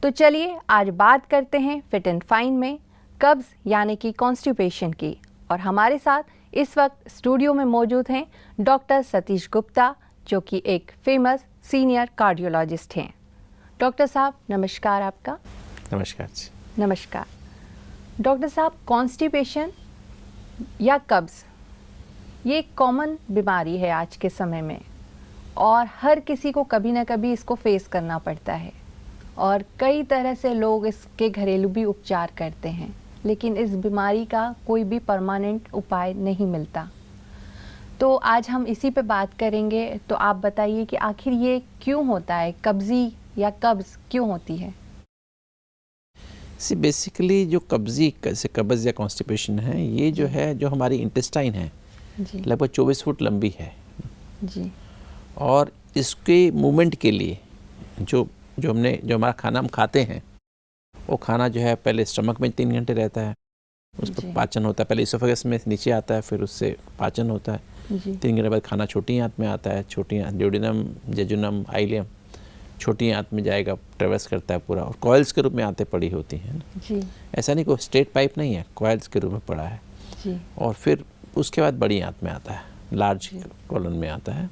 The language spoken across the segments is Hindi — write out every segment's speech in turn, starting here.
तो चलिए आज बात करते हैं फिट एंड फाइन में कब्ज़ यानी कि कॉन्स्टिपेशन की। और हमारे साथ इस वक्त स्टूडियो में मौजूद हैं डॉक्टर सतीश गुप्ता, जो कि एक फेमस सीनियर कार्डियोलॉजिस्ट हैं। डॉक्टर साहब नमस्कार आपका। नमस्कार जी। नमस्कार डॉक्टर साहब, कॉन्स्टिपेशन या कब्ज़ ये एक कॉमन बीमारी है आज के समय में और हर किसी को कभी ना कभी इसको फेस करना पड़ता है और कई तरह से लोग इसके घरेलू भी उपचार करते हैं, लेकिन इस बीमारी का कोई भी परमानेंट उपाय नहीं मिलता। तो आज हम इसी पे बात करेंगे। तो आप बताइए कि आखिर ये क्यों होता है, कब्ज़ी या कब्ज़ क्यों होती है? बेसिकली जो कब्ज़ या कॉन्स्टिपेशन है, ये जो है जो हमारी इंटेस्टाइन है लगभग 24 फुट लंबी है जी। और इसके मूवमेंट के लिए जो हमारा खाना हम खाते हैं, वो खाना जो है पहले स्टमक में 3 घंटे रहता है, उस पर पाचन होता है। पहले इसोफेगस में नीचे आता है, फिर उससे पाचन होता है। 3 घंटे बाद खाना छोटी आंत में आता है। छोटी आंत ड्यूडेनम, जेजुनम, आइलियम, छोटी आंत में जाएगा, ट्रेवर्स करता है पूरा और कॉइल्स के रूप में आंतें पड़ी होती हैं जी। ऐसा नहीं कोई स्ट्रेट पाइप नहीं है, कॉइल्स के रूप में पड़ा है जी। और फिर उसके बाद बड़ी आंत में आता है, लार्ज कॉलन में आता है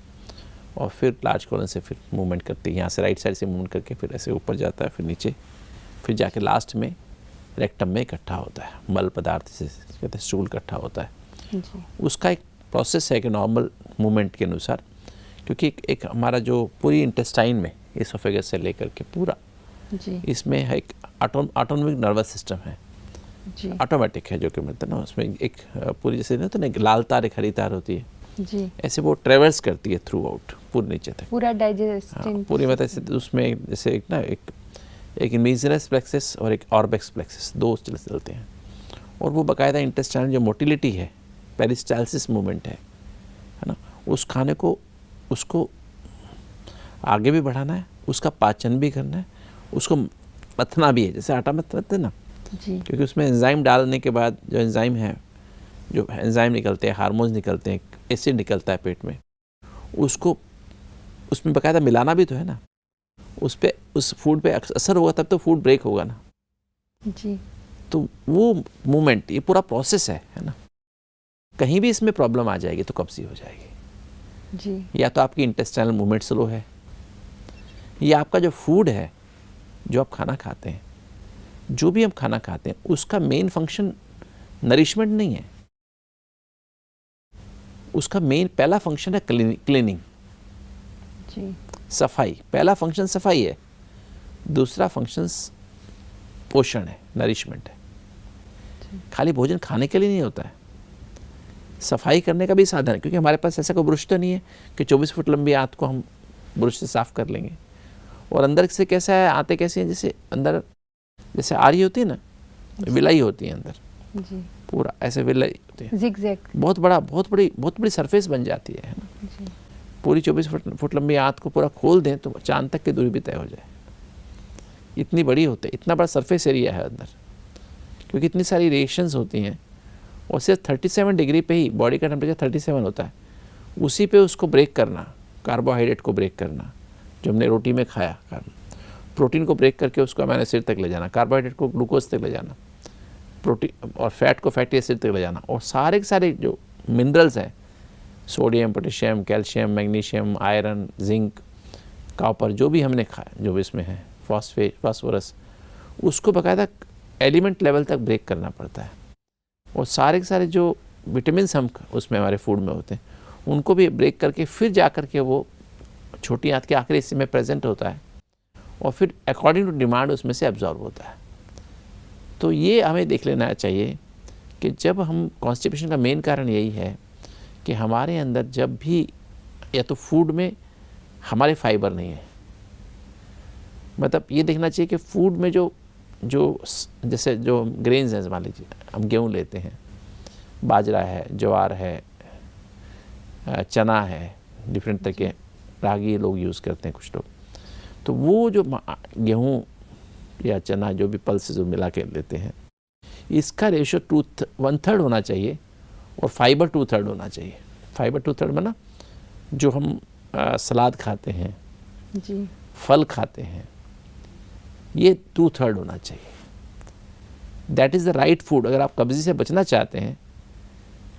और फिर लार्ज कॉलन से फिर मूवमेंट करती है, यहाँ से राइट साइड से मूवमेंट करके फिर ऐसे ऊपर जाता है, फिर नीचे, फिर जाके लास्ट में रेक्टम में इकट्ठा होता है। मल पदार्थ से कहते हैं स्टूल इकट्ठा होता है जी। उसका एक प्रोसेस है कि नॉर्मल मूवमेंट के अनुसार, क्योंकि एक हमारा जो पूरी इंटेस्टाइन में इसोफेगस से लेकर के पूरा जी। इसमें एक ऑटोनोमिक नर्वस सिस्टम है जी। ऑटोमेटिक है, जो कि मतलब ना उसमें एक पूरी जैसे ना तो एक लाल तार, एक हरी तार होती है जी। ऐसे वो ट्रेवर्स करती है थ्रू आउट पूरे नीचे तक, पूरा डाइजेस्टिव पूरी मतलब उसमें जैसे एक ना एक मीजरस प्लेक्सस और एक ऑर्बेक्स प्लेक्सस, दो चलते हैं और वो बाकायदा इंटेस्टाइन जो मोटिलिटी है, पेरिस्टालसिस मूवमेंट है ना, उस खाने को उसको आगे भी बढ़ाना है, उसका पाचन भी करना है, उसको मथना भी है, जैसे आटा मथते हैं ना जी। क्योंकि उसमें एंजाइम डालने के बाद जो एंजाइम है, जो एंजाइम निकलते हैं, हार्मोन्स निकलते हैं, एसिड निकलता है पेट में, उसको उसमें बाकायदा मिलाना भी तो है ना, उस फूड पे असर होगा तब तो फूड ब्रेक होगा ना जी। तो वो मूवमेंट, ये पूरा प्रोसेस है ना। कहीं भी इसमें प्रॉब्लम आ जाएगी तो कब्ज़ी हो जाएगी जी। या तो आपकी इंटेस्टाइनल मूवमेंट स्लो है या आपका जो फूड है, जो आप खाना खाते हैं, जो भी हम खाना खाते हैं, उसका मेन फंक्शन नरिशमेंट नहीं है, उसका मेन पहला फंक्शन है क्लीनिंग जी। सफाई। पहला फंक्शन सफाई है, दूसरा फंक्शन पोषण है, नरिशमेंट है। खाली भोजन खाने के लिए नहीं होता है, सफाई करने का भी साधन है, क्योंकि हमारे पास ऐसा कोई ब्रुश तो नहीं है कि 24 फुट लंबी आंत को हम ब्रुश से साफ कर लेंगे। और अंदर से कैसा है, आंतें कैसी हैं, जैसे अंदर जैसे आरी होती है ना, विलाई होती है अंदर जी। पूरा ऐसे विलाई होती है, जिगजैग, बहुत बड़ी सरफेस बन जाती है ना। पूरी 24 फुट लंबी आंत को पूरा खोल दें तो चांद तक की दूरी भी तय हो जाए, इतनी बड़ी होती है, इतना बड़ा सरफेस एरिया है अंदर, क्योंकि इतनी सारी रिएक्शंस होती हैं और सिर्फ 37 डिग्री पे ही बॉडी का टेम्परेचर 37 होता है, उसी पे उसको ब्रेक करना, कार्बोहाइड्रेट को ब्रेक करना, जो हमने रोटी में खाया, प्रोटीन को ब्रेक करके उसको अमीनो एसिड तक ले जाना, कार्बोहाइड्रेट को ग्लूकोज तक ले जाना, प्रोटीन और फैट को फैटी एसिड तक ले जाना, और सारे के सारे जो मिनरल्स हैं, sodium, potassium, calcium, magnesium, iron, zinc, copper, जो भी हमने खाया, जो भी इसमें है, फास्फोरस, उसको बाकायदा एलिमेंट लेवल तक ब्रेक करना पड़ता है। और सारे के सारे जो विटामिन्स हम उसमें हमारे फूड में होते हैं, उनको भी ब्रेक करके फिर जा कर के वो छोटी आंत के आखिरी हिस्से में प्रेजेंट होता है और फिर अकॉर्डिंग टू डिमांड उसमें से एब्जॉर्ब होता है। तो ये हमें देख लेना चाहिए कि जब हम कॉन्स्टिपेशन का मेन कारण यही है कि हमारे अंदर जब भी या तो फूड में हमारे फाइबर नहीं है, मतलब ये देखना चाहिए कि फूड में जो जैसे जो ग्रेन्स हैं, मान लीजिए हम गेहूँ लेते हैं, बाजरा है, ज्वार है, चना है, डिफरेंट तरह के रागी लोग यूज़ करते हैं कुछ लोग, तो वो जो गेहूँ या चना जो भी पल्स जो मिला के लेते हैं, इसका रेशो 1/3 होना चाहिए और फाइबर 2/3 होना चाहिए। फाइबर 2/3 में ना जो हम सलाद खाते हैं जी, फल खाते हैं, ये 2/3 होना चाहिए। That is the right food. अगर आप कब्ज़ी से बचना चाहते हैं,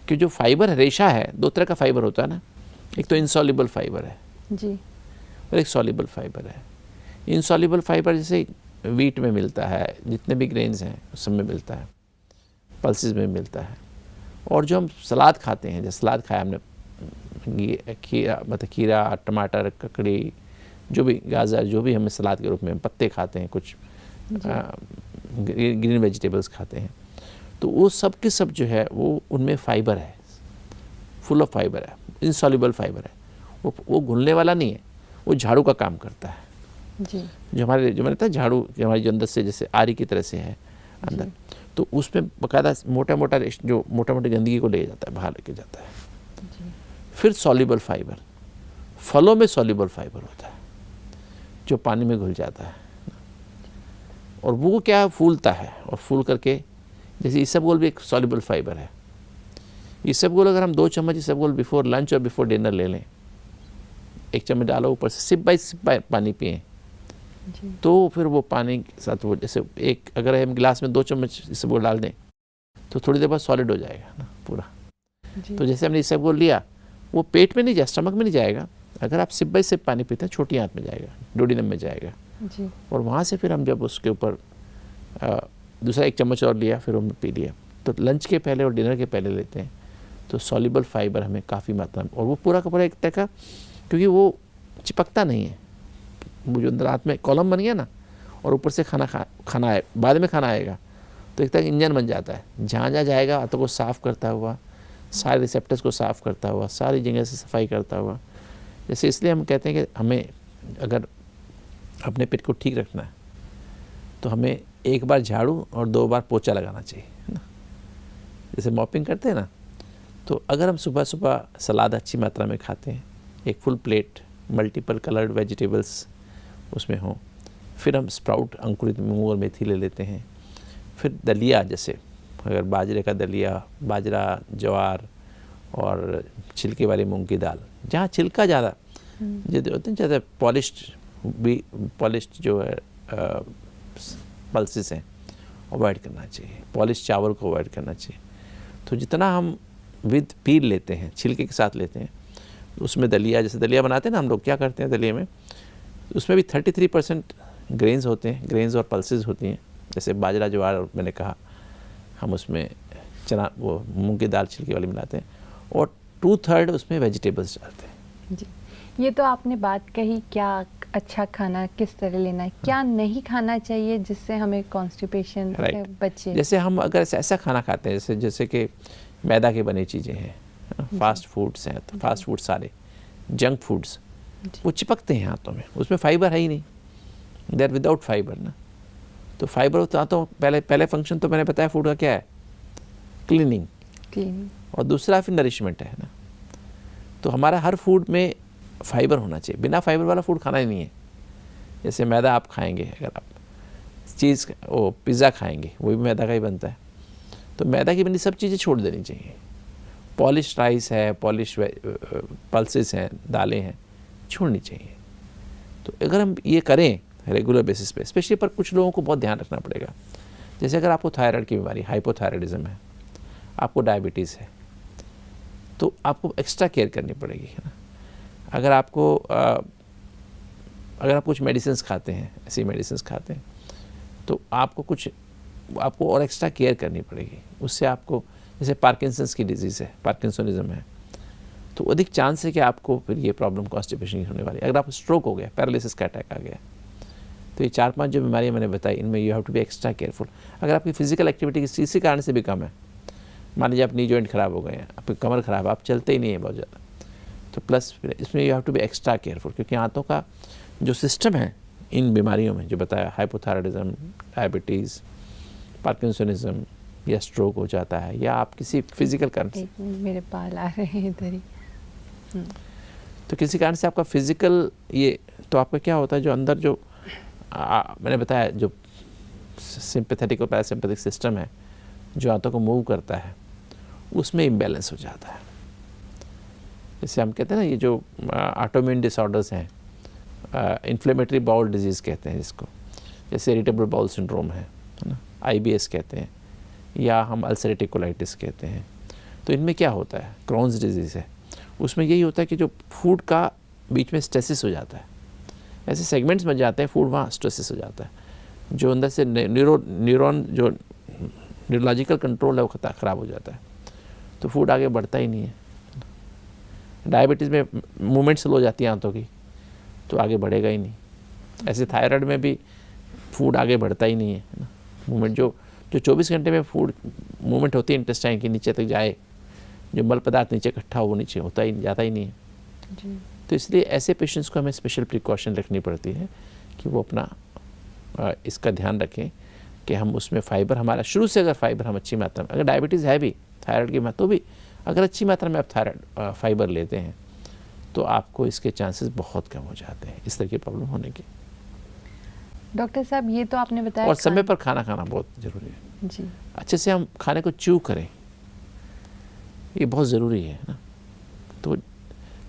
कि जो फाइबर है, रेशा है, 2 तरह का फाइबर होता है ना, एक तो इनसॉल्युबल फाइबर है जी, और एक सॉल्युबल फाइबर है। इनसॉल्युबल फाइबर जैसे वीट में मिलता है, जितने भी ग्रेन्स हैं उस सब में मिलता है, पल्सेस में मिलता है। और जो हम सलाद खाते हैं, जैसे सलाद खाया हमने, खीरा मतलब खीरा, टमाटर, ककड़ी, जो भी गाजर, जो भी हमें सलाद के रूप में पत्ते खाते हैं, कुछ ग्रीन वेजिटेबल्स खाते हैं, तो वो सब के सब जो है वो उनमें फाइबर है, फुल ऑफ फाइबर है, इनसॉल्युबल फाइबर है। वो घुलने वाला नहीं है, वो झाड़ू का काम करता है जी, जो मैंने कहा झाड़ू, हमारी जो अंदर से जैसे आरी की तरह से है अंदर, तो उसमें बाकायदा मोटा मोटी गंदगी को ले जाता है, बाहर लेके जाता है। फिर सॉल्युबल फाइबर, फलों में सॉल्युबल फाइबर होता है जो पानी में घुल जाता है, और वो क्या फूलता है, और फूल करके, जैसे इसबगोल भी एक सॉल्युबल फाइबर है। इसबगोल अगर हम 2 चम्मच इसबगोल बिफोर लंच और बिफोर डिनर ले लें, 1 चम्मच डालो, ऊपर से सिप बाई सिप पानी पिएं, तो फिर वो पानी के साथ वो, जैसे एक अगर हम गिलास में 2 चम्मच इसबगोल डाल दें तो थोड़ी देर बाद सॉलिड हो जाएगा ना पूरा। तो जैसे हमने इसबगोल लिया, वो पेट में नहीं जाए, स्टमक में नहीं जाएगा, अगर आप सिप बाई सिप पानी पीते हैं, छोटी आंत में जाएगा, डोडिनम में जाएगा जी, और वहाँ से फिर हम जब उसके ऊपर दूसरा 1 चम्मच और लिया, फिर हमने पी लिया, तो लंच के पहले और डिनर के पहले लेते हैं, तो सॉल्युबल फाइबर हमें काफ़ी मात्रा में, और वो पूरा का पूरा एक तरह का, क्योंकि वो चिपकता नहीं है, वो जो अंदर हाथ में कॉलम बन गया ना, और ऊपर से खाना है, बाद में खाना आएगा, तो एक तरह का इंजन बन जाता है, जहाँ जहाँ जाएगा हाथों को साफ़ करता हुआ, सारे रिसेप्टर्स को साफ़ करता हुआ, सारी जगह से सफाई करता हुआ। जैसे इसलिए हम कहते हैं कि हमें अगर अपने पेट को ठीक रखना है तो हमें 1 बार झाड़ू और 2 बार पोछा लगाना चाहिए, है ना, जैसे मॉपिंग करते हैं ना। तो अगर हम सुबह सुबह सलाद अच्छी मात्रा में खाते हैं, एक full plate multiple coloured vegetables उसमें हों, फिर हम स्प्राउट, अंकुरित मूंग और मेथी ले लेते हैं, फिर दलिया, जैसे अगर बाजरे का दलिया, बाजरा, ज्वार और छिलके वाली मूंग की दाल, जहाँ छिलका ज़्यादा जो होते हैं, ज़्यादा पॉलिश्ड जो है पल्सेस हैं, अवॉइड करना चाहिए, पॉलिश चावल को अवॉइड करना चाहिए। तो जितना हम विद पील लेते हैं, छिलके के साथ लेते हैं, उसमें दलिया, जैसे दलिया बनाते हैं ना हम लोग, क्या करते हैं दलिया में, उसमें भी 33% ग्रेन्स होते हैं, ग्रेन्स और पल्सेस होती हैं, जैसे बाजरा, ज्वार, मैंने कहा हम उसमें चना, वो मूंग की दाल छिलके वाली मिलाते हैं, और 2/3 उसमें वेजिटेबल्स डालते हैं। जी, ये तो आपने बात कही, क्या अच्छा खाना किस तरह लेना है, क्या नहीं खाना चाहिए जिससे हमें कॉन्स्टिपेशन से बचे। जैसे हम अगर ऐसा खाना खाते हैं जैसे कि मैदा की बनी चीज़ें हैं, फास्ट फूड्स हैं, तो फास्ट फूड सारे जंक फूड्स, वो चिपकते हैं हाथों में, उसमें फाइबर है ही नहीं, दे आर विदाउट फाइबर ना। तो फाइबर होता तो पहले फंक्शन तो मैंने बताया फूड का क्या है, क्लीनिंग, और दूसरा फिर नरिशमेंट है ना। तो हमारा हर फूड में फाइबर होना चाहिए, बिना फाइबर वाला फूड खाना ही नहीं है। जैसे मैदा आप खाएंगे, अगर आप चीज़ वो पिज़्ज़ा खाएंगे, वो भी मैदा का ही बनता है, तो मैदा की बनी सब चीज़ें छोड़ देनी चाहिए। पॉलिश राइस है, पॉलिश पल्सेस हैं, दालें हैं, छोड़नी चाहिए। तो अगर हम ये करें रेगुलर बेसिस पे, स्पेशली पर कुछ लोगों को बहुत ध्यान रखना पड़ेगा, जैसे अगर आपको थायराइड की बीमारी, हाइपोथायराइडिज्म है, आपको डायबिटीज़ है, तो आपको एक्स्ट्रा केयर करनी पड़ेगी, है ना। अगर आप कुछ मेडिसिन खाते हैं, ऐसी मेडिसिन खाते हैं, तो आपको और एक्स्ट्रा केयर करनी पड़ेगी। उससे आपको, जैसे पार्किंसंस की डिजीज़ है, पार्किंसोनिज्म है, तो अधिक चांस है कि आपको फिर ये प्रॉब्लम कॉन्स्टिपेशन की होने वाली है। अगर आपको स्ट्रोक हो गया, पैरालिसिस का अटैक आ गया, तो ये 4-5 जो बीमारियाँ मैंने बताई, इनमें you have to be extra careful. अगर आपकी फिजिकल एक्टिविटी किसी कारण से भी कम है, मान लीजिए आप नी जॉइंट ख़राब हो गए हैं, आपकी कमर ख़राब है, आप चलते ही नहीं है बहुत ज़्यादा, तो प्लस फिर इसमें you have to be extra careful, क्योंकि आंतों का जो सिस्टम है इन बीमारियों में जो बताया, हाइपोथायराइडिज्म, डायबिटीज़, पार्किंसोनिज्म या स्ट्रोक हो जाता है, या आप किसी फिजिकल कारण से, मेरे बाल आ रहे हैं इधर ही, तो किसी कारण से आपका फिजिकल ये, तो आपका क्या होता है, जो अंदर जो मैंने बताया, जो सिंपैथेटिक और पैरासिम्पैथिक सिस्टम है जो आंतों को मूव करता है, उसमें इम्बैलेंस हो जाता है। जैसे हम कहते हैं ना, ये जो ऑटोइम्यून डिसऑर्डर्स हैं, इन्फ्लेमेटरी बाउल डिजीज़ कहते हैं जिसको, जैसे इरिटेबल बाउल सिंड्रोम है ना, IBS कहते हैं, या हम अल्सरेटिव कोलाइटिस कहते हैं। तो इनमें क्या होता है, क्रॉन्स डिजीज़ है, उसमें यही होता है कि जो फूड का बीच में स्ट्रेसिस हो जाता है, ऐसे सेगमेंट्स बन जाते हैं, फूड वहाँ स्ट्रेसिस हो जाता है, जो अंदर से न्यूरॉन जो न्यूरोलॉजिकल कंट्रोल है वो ख़राब हो जाता है, तो फूड आगे बढ़ता ही नहीं है। डायबिटीज़ में मूवमेंट स्लो हो जाती है आंतों की, तो आगे बढ़ेगा ही नहीं। ऐसे थायराइड में भी फूड आगे बढ़ता ही नहीं है ना, मूवमेंट जो 24 घंटे में फूड मूवमेंट होती है इंटेस्टाइन के नीचे तक जाए, जो मल पदार्थ नीचे इकट्ठा हो वो नीचे होता ही जाता ही नहीं है जी। तो इसलिए ऐसे पेशेंट्स को हमें स्पेशल प्रिकॉशन रखनी पड़ती है कि वो अपना इसका ध्यान रखें कि हम उसमें फ़ाइबर, हमारा शुरू से अगर फ़ाइबर हम अच्छी मात्रा में, अगर डायबिटीज़ है भी थायराइड की तो भी अगर अच्छी मात्रा में आप थायराइड फाइबर लेते हैं तो आपको इसके चांसेस बहुत कम हो जाते हैं इस तरह की प्रॉब्लम होने के। डॉक्टर साहब ये तो आपने बताया, और समय पर खाना खाना बहुत ज़रूरी है जी। अच्छे से हम खाने को च्यू करें, ये बहुत ज़रूरी है ना। तो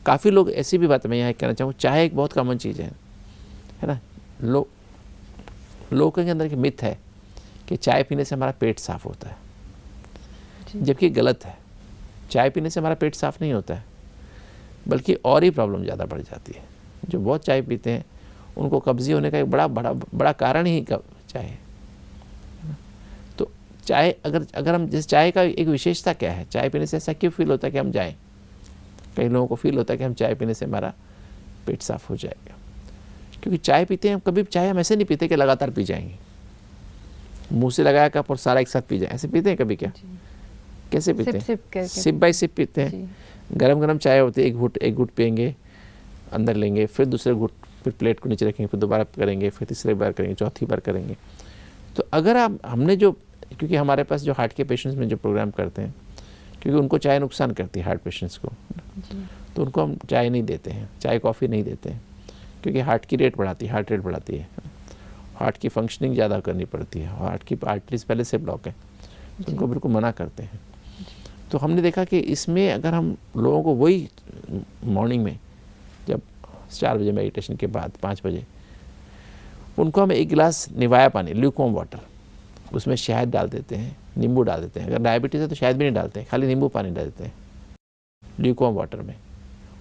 काफ़ी लोग ऐसी भी बात मैं यहाँ कहना चाहूँ, चाय एक बहुत कॉमन चीज़ है ना। लोगों के अंदर एक मिथ है कि चाय पीने से हमारा पेट साफ़ होता है, जबकि गलत है। चाय पीने से हमारा पेट साफ़ नहीं होता है, बल्कि और ही प्रॉब्लम ज़्यादा बढ़ जाती है। जो बहुत चाय पीते हैं उनको कब्ज़ी होने का एक बड़ा कारण ही चाय है। तो चाय अगर हम, जैसे चाय का एक विशेषता क्या है, चाय पीने से ऐसा क्यों फील होता है कि हम जाएं, कई लोगों को फील होता है कि हम चाय पीने से हमारा पेट साफ़ हो जाएगा, क्योंकि चाय पीते हैं, कभी चाय हम ऐसे नहीं पीते कि लगातार पी जाएंगे, मुंह से लगाया कप और सारा एक साथ पी जाए, ऐसे पीते हैं कभी क्या? कैसे पीते हैं? सिप बाय सिप पीते हैं। गरम गरम चाय होती है, एक घुट पियेंगे, अंदर लेंगे, फिर दूसरे घुट, फिर प्लेट को नीचे रखेंगे, फिर दोबारा करेंगे, फिर तीसरी बार करेंगे, चौथी बार करेंगे। तो अगर हमने जो, क्योंकि हमारे पास जो हार्ट के पेशेंट्स में जो प्रोग्राम करते हैं, क्योंकि उनको चाय नुकसान करती है हार्ट पेशेंट्स को, तो उनको हम चाय नहीं देते हैं, चाय कॉफ़ी नहीं देते हैं, क्योंकि हार्ट की रेट बढ़ाती है, हार्ट रेट बढ़ाती है, हार्ट की फंक्शनिंग ज़्यादा करनी पड़ती है, हार्ट की आर्टरीज पहले से ब्लॉक है, तो उनको बिल्कुल मना करते हैं। तो हमने देखा कि इसमें अगर हम लोगों को वही मॉर्निंग में जब 4 बजे मेडिटेशन के बाद 5 बजे उनको हम 1 गिलास निवाया पानी, ल्यूकवार्म वाटर, उसमें शहद डाल देते हैं, नींबू डाल देते हैं। अगर डायबिटीज़ है तो शहद भी नहीं डालते हैं, खाली नींबू पानी डाल देते हैं ल्यूकवार्म वाटर में,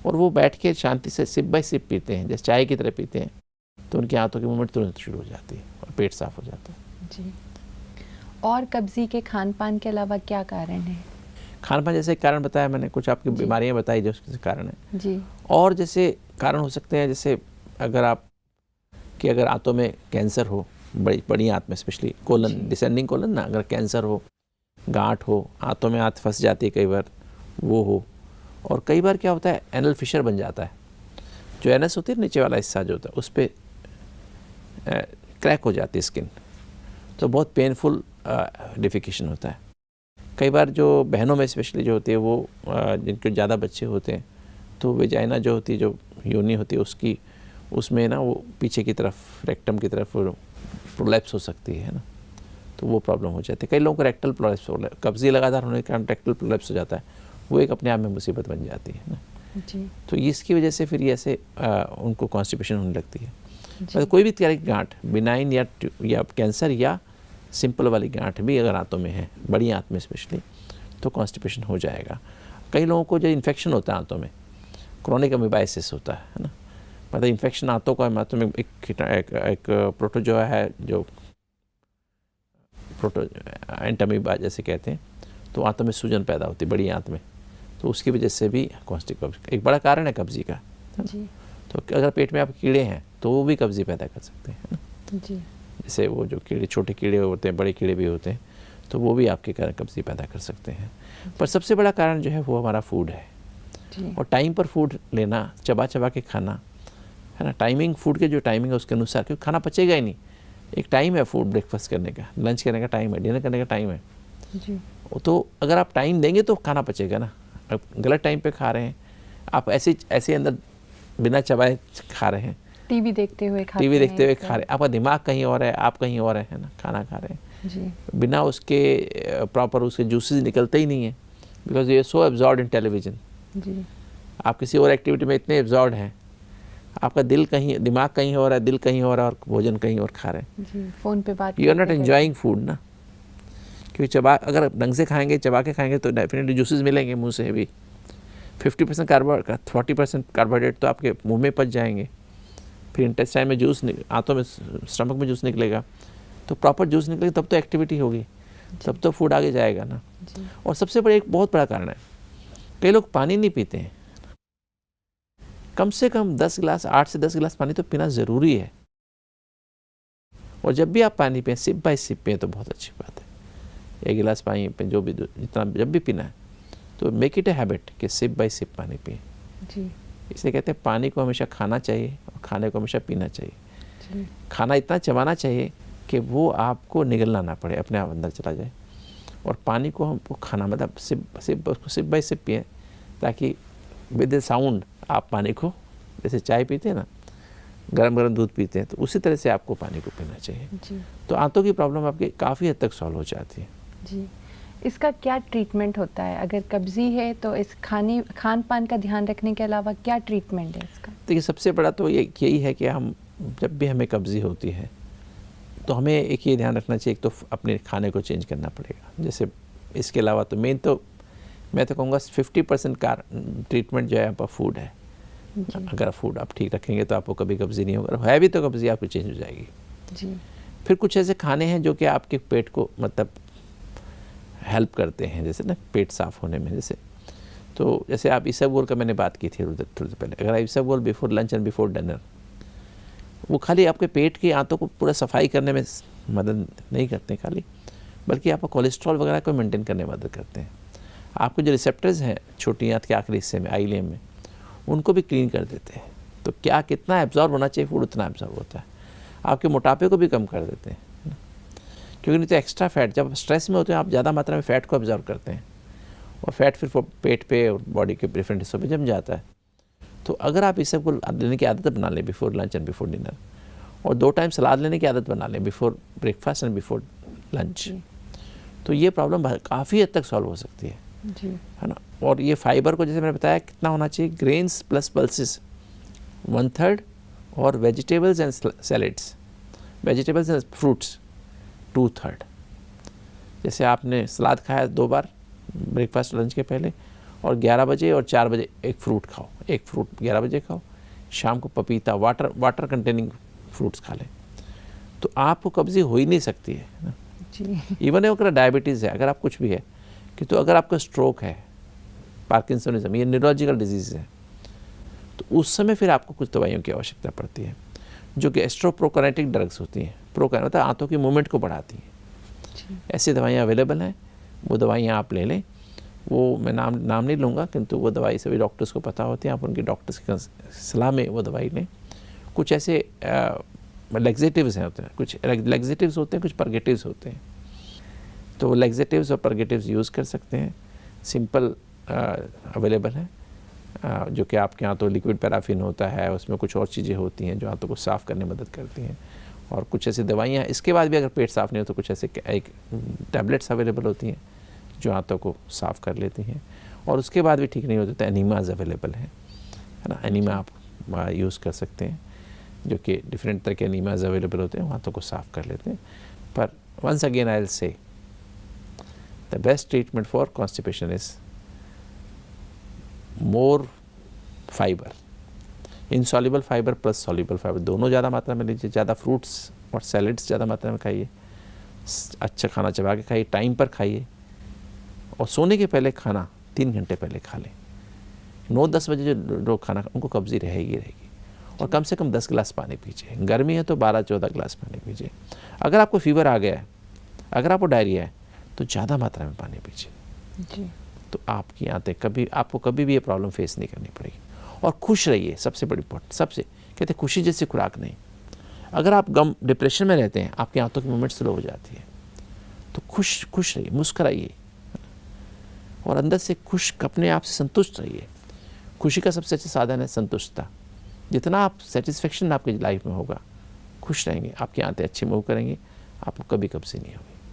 और वो बैठ के शांति से सिप बाय सिप पीते हैं, जैसे चाय की तरह पीते हैं, तो उनकी आंतों की मूवमेंट तुरंत शुरू हो जाती है और पेट साफ हो जाता है जी। और कब्जी के खान पान के अलावा क्या कारण है? खान पान जैसे कारण बताया मैंने, कुछ आपकी बीमारियां बताई जो उसके कारण है जी। और जैसे कारण हो सकते हैं, जैसे अगर आंतों में कैंसर हो, बड़ी आंत में स्पेशली कोलन, डिसेंडिंग कोलन ना, अगर कैंसर हो, गांठ हो, आंतों में आंत फंस जाती है कई बार, वो हो। और कई बार क्या होता है, एनल फिशर बन जाता है, जो एनस होती है नीचे वाला हिस्सा जो होता है उस पर क्रैक हो जाती है स्किन, तो बहुत पेनफुल डिफिकेशन होता है। कई बार जो बहनों में स्पेशली जो होती है, वो जिनके ज़्यादा बच्चे होते हैं, तो वेजाइना जो होती है, जो योनि होती है उसमें ना वो पीछे की तरफ, रेक्टम की तरफ प्रोलैप्स हो सकती है ना, तो वो प्रॉब्लम हो जाती है। कई लोगों को रेक्टल प्रोलैप्स, कब्जी लगातार होने के कारण रेक्टल प्रोलैप्स हो जाता है, वो एक अपने आप में मुसीबत बन जाती है ना जी। तो इसकी वजह से फिर ये ऐसे उनको कॉन्स्टिपेशन होने लगती है। पर कोई भी तरह की गांठ, बिनाइन या कैंसर या सिंपल वाली गांठ भी अगर आंतों में है, बड़ी आंत में स्पेशली, तो कॉन्स्टिपेशन हो जाएगा। कई लोगों को जो इन्फेक्शन होता है आंतों में, क्रोनिक अमीबाइसिस होता है ना, मतलब इन्फेक्शन आंतों में एक प्रोटो जो है, जो प्रोटो एंटमीबा जैसे कहते हैं, तो आंतों में सूजन पैदा होती है बड़ी आंत में, तो उसकी वजह से भी कब्ज एक बड़ा कारण है कब्जी का जी। तो अगर पेट में आप कीड़े हैं तो वो भी कब्जी पैदा कर सकते हैं ना जी। जैसे वो जो कीड़े, छोटे कीड़े होते हैं, बड़े कीड़े भी होते हैं, तो वो भी आपके कारण कब्जी पैदा कर सकते हैं। पर सबसे बड़ा कारण जो है वो हमारा फूड है जी। और टाइम पर फूड लेना, चबा चबा के खाना है ना, टाइमिंग, फूड के जो टाइमिंग है उसके अनुसार, क्योंकि खाना पचेगा ही नहीं। एक टाइम है फूड, ब्रेकफास्ट करने का, लंच करने का टाइम है, डिनर करने का टाइम है जी। तो अगर आप टाइम देंगे तो खाना पचेगा ना। अब गलत टाइम पे खा रहे हैं आप, ऐसे अंदर बिना चबाए खा रहे हैं, टीवी देखते हुए खा रहे हैं, आपका दिमाग कहीं और है, आप कहीं और है ना, खाना खा रहे हैं जी। बिना उसके प्रॉपर उसके जूसेस निकलते ही नहीं है, बिकॉज ये सो एब्जॉर्ब्ड इन टेलीविजन जी। आप किसी और एक्टिविटी में इतने एब्जॉर्ब्ड हैं, आपका दिल कहीं, दिमाग कहीं हो रहा है, दिल कहीं हो रहा है और भोजन कहीं और खा रहे हैं। जी, फ़ोन पे बात यू आर नॉट करते-करते। एंजॉइंग फूड ना, क्योंकि अगर ढंग से खाएंगे, चबा के खाएंगे तो डेफिनेटली जूसेस मिलेंगे मुंह से भी। 50% कार्बोहाइड्रेट, 40% कार्बोहाइड्रेट तो आपके मुंह में पच जाएंगे, फिर इंटेस्टाइन में जूस, आंतों में, स्टमक में जूस निकलेगा, तो प्रॉपर जूस निकलेगा तब तो एक्टिविटी होगी, तब तो फूड आगे जाएगा ना। जी। और सबसे बड़ा, एक बहुत बड़ा कारण है, कई लोग पानी नहीं पीते हैं। कम से कम 10 गिलास, 8 से 10 गिलास पानी तो पीना ज़रूरी है। और जब भी आप पानी पिएं, सिप बाय सिप पिएं तो बहुत अच्छी बात है। 1 गिलास पानी पे जो भी, जितना जब भी पीना है तो मेक इट ए हैबिट कि सिप बाय सिप पानी पिएं। जी। इसलिए कहते हैं पानी को हमेशा खाना चाहिए और खाने को हमेशा पीना चाहिए। जी। खाना इतना चबाना चाहिए कि वो आपको निगलना ना पड़े, अपने आप अंदर चला जाए। और पानी को हमको खाना, मतलब सिप बाय सिप पिएं, ताकि विद द साउंड आप पानी को, जैसे चाय पीते हैं ना, गरम गरम दूध पीते हैं, तो उसी तरह से आपको पानी को पीना चाहिए। जी। तो आंतों की प्रॉब्लम आपकी काफ़ी हद तक सॉल्व हो जाती है। जी। इसका क्या ट्रीटमेंट होता है? अगर कब्ज़ी है तो इस खान पान का ध्यान रखने के अलावा क्या ट्रीटमेंट है इसका? देखिए, सबसे बड़ा तो यही है कि हम जब भी हमें कब्ज़ी होती है तो हमें एक ये ध्यान रखना चाहिए, एक तो अपने खाने को चेंज करना पड़ेगा। जैसे इसके अलावा तो मेन तो मैं तो कहूँगा 50% का ट्रीटमेंट जो है आपका फूड है। जी। अगर फूड आप ठीक रखेंगे तो आपको कभी कब्ज़ी नहीं होगा, है भी तो कब्ज़ी आपकी चेंज हो जाएगी। जी। फिर कुछ ऐसे खाने हैं जो कि आपके पेट को मतलब हेल्प करते हैं, जैसे ना पेट साफ़ होने में। जैसे आप इसबगोल का मैंने बात की थी थोड़ी देर पहले। अगर आप इसबगोल before lunch and before dinner, वो खाली आपके पेट की आंतों को पूरा सफाई करने में मदद नहीं करते खाली, बल्कि आपका कोलेस्ट्रॉल वगैरह को मेंटेन करने में मदद करते हैं। आपको जो रिसेप्टर्स हैं छोटी आंत के आखिरी हिस्से में, आइलियम में, उनको भी क्लीन कर देते हैं। तो क्या कितना एब्जॉर्ब होना चाहिए फूड, उतना एब्जॉर्ब होता है। आपके मोटापे को भी कम कर देते हैं, क्योंकि नहीं तो एक्स्ट्रा फैट, जब स्ट्रेस में होते हैं आप ज़्यादा मात्रा में फ़ैट को ऑब्जर्व करते हैं, और फैट फिर पेट पे और बॉडी के डिफरेंट हिस्सों पे जम जाता है। तो अगर आप इस सबको लेने की आदत बना लें before lunch and before dinner, और 2 टाइम सलाद लेने की आदत बना लें before breakfast and before lunch, तो ये प्रॉब्लम काफ़ी हद तक सॉल्व हो सकती है। जी। है ना। और ये फाइबर को जैसे मैंने बताया कितना होना चाहिए, ग्रेन्स प्लस पल्सेस 1/3, और vegetables and salads, vegetables and fruits 2/3। जैसे आपने सलाद खाया 2 बार ब्रेकफास्ट लंच के पहले, और 11 बजे और 4 बजे एक फ्रूट खाओ, एक फ्रूट 11 बजे खाओ, शाम को पपीता, वाटर कंटेनिंग फ्रूट्स खा लें, तो आपको कब्ज़ी हो ही नहीं सकती है ना। जी। इवन अगर डायबिटीज़ है, अगर आप कुछ भी है कि, तो अगर आपका स्ट्रोक है, पार्किंसनिज्म, ये न्यूरोलॉजिकल डिजीज़ है, तो उस समय फिर आपको कुछ दवाइयों की आवश्यकता पड़ती है, जो कि एस्ट्रोप्रोकाइनेटिक ड्रग्स होती हैं। प्रोकाइन मतलब आंतों की मूवमेंट को बढ़ाती हैं। ऐसी दवाइयाँ अवेलेबल हैं, वो दवाइयाँ आप ले लें। वो मैं नाम नहीं लूँगा, किंतु वो दवाई सभी डॉक्टर्स को पता होती है, आप उनके डॉक्टर्स की सलाह में वो दवाई लें। कुछ ऐसे लेग्जेटिव्स हैं होते हैं, कुछ लेग्जेटिव्स होते हैं, कुछ परगेटिव्स होते हैं। तो लेग्जेटिव्स और परगेटिव्स यूज़ कर सकते हैं, सिंपल अवेलेबल है, जो कि आपके यहाँ तो लिक्विड पैराफिन होता है, उसमें कुछ और चीज़ें होती हैं जो आंतों को साफ़ करने में मदद करती हैं, और कुछ ऐसी दवाइयाँ, इसके बाद भी अगर पेट साफ़ नहीं हो तो कुछ ऐसे एक टैबलेट्स अवेलेबल होती हैं जो आंतों को साफ़ कर लेती हैं, और उसके बाद भी ठीक नहीं होते तो एनीमाज अवेलेबल है ना। एनीमा आप यूज़ कर सकते हैं, जो कि डिफरेंट तरह के एनीमाज अवेलेबल होते हैं, आंतों को साफ़ कर लेते हैं। पर once again I will say the best treatment for constipation is more fibre, insoluble fibre plus soluble fibre, दोनों ज़्यादा मात्रा में लीजिए। ज़्यादा फ्रूट्स और सैलेड्स ज़्यादा मात्रा में खाइए, अच्छा खाना चबा के खाइए, टाइम पर खाइए, और सोने के पहले खाना 3 घंटे पहले खा लें। 9-10 बजे जो लोग खाना, उनको कब्ज़ी रहेगी। और कम से कम 10 गिलास पानी पीजिए। गर्मी है तो 12-14 गिलास पानी पीजिए। अगर आपको फीवर आ गया है, अगर आपको डायरिया है, तो ज़्यादा मात्रा में पानी पीजिए। जी। तो आपकी आंतें आपको कभी भी ये प्रॉब्लम फेस नहीं करनी पड़ेगी। और खुश रहिए, सबसे बड़ी इम्पोर्टेंट, सबसे कहते हैं खुशी जैसी खुराक नहीं। अगर आप डिप्रेशन में रहते हैं, आपकी आंतों की मूवमेंट स्लो हो जाती है, तो खुश रहिए, मुस्कुराइए, और अंदर से खुश, अपने आप से संतुष्ट रहिए। खुशी का सबसे अच्छा साधन है संतुष्टता। जितना आप सेटिस्फेक्शन आपकी लाइफ में होगा, खुश रहेंगे, आपकी आंतें अच्छी मूव करेंगी, आपको कभी कब्ज़ी नहीं होगी।